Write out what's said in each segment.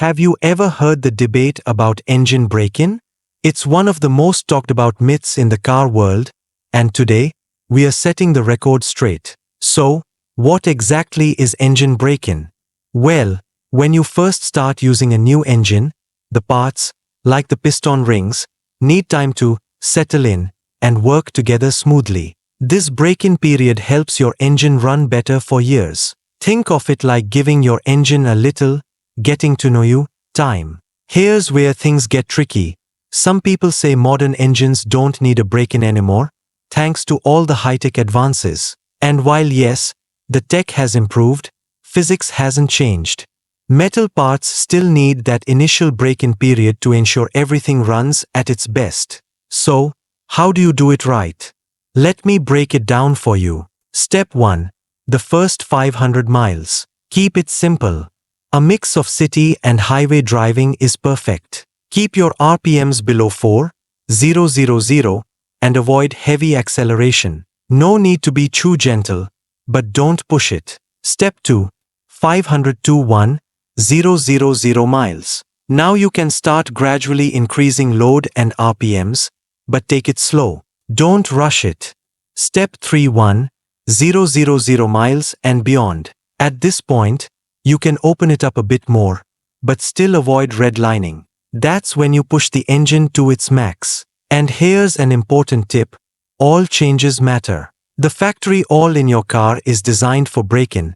Have you ever heard the debate about engine break-in? It's one of the most talked about myths in the car world, and today, we are setting the record straight. So, what exactly is engine break-in? Well, when you first start using a new engine, the parts, like the piston rings, need time to settle in and work together smoothly. This break-in period helps your engine run better for years. Think of it like giving your engine a little, getting to know you, time. Here's where things get tricky. Some people say modern engines don't need a break-in anymore, thanks to all the high-tech advances. And while yes, the tech has improved, physics hasn't changed. Metal parts still need that initial break-in period to ensure everything runs at its best. So, how do you do it right? Let me break it down for you. Step 1. The first 500 miles. Keep it simple. A mix of city and highway driving is perfect. Keep your RPMs below 4,000 and avoid heavy acceleration. No need to be too gentle, but don't push it. Step 2. 500 to 1,000 miles. Now you can start gradually increasing load and RPMs, but take it slow. Don't rush it. Step 3. 1,000 miles and beyond. At this point, you can open it up a bit more, but still avoid redlining. That's when you push the engine to its max. And here's an important tip. All changes matter. The factory oil in your car is designed for break-in,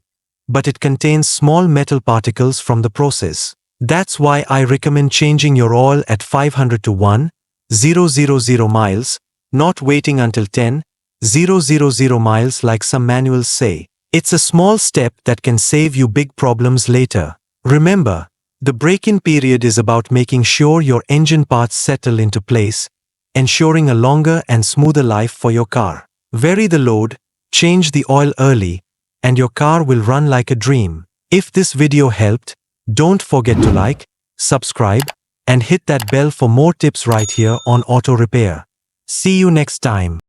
but it contains small metal particles from the process. That's why I recommend changing your oil at 500 to 1,000 miles, not waiting until 10,000 miles like some manuals say. It's a small step that can save you big problems later. Remember, the break-in period is about making sure your engine parts settle into place, ensuring a longer and smoother life for your car. Vary the load, change the oil early, and your car will run like a dream. If this video helped, don't forget to like, subscribe, and hit that bell for more tips right here on Auto Repair. See you next time.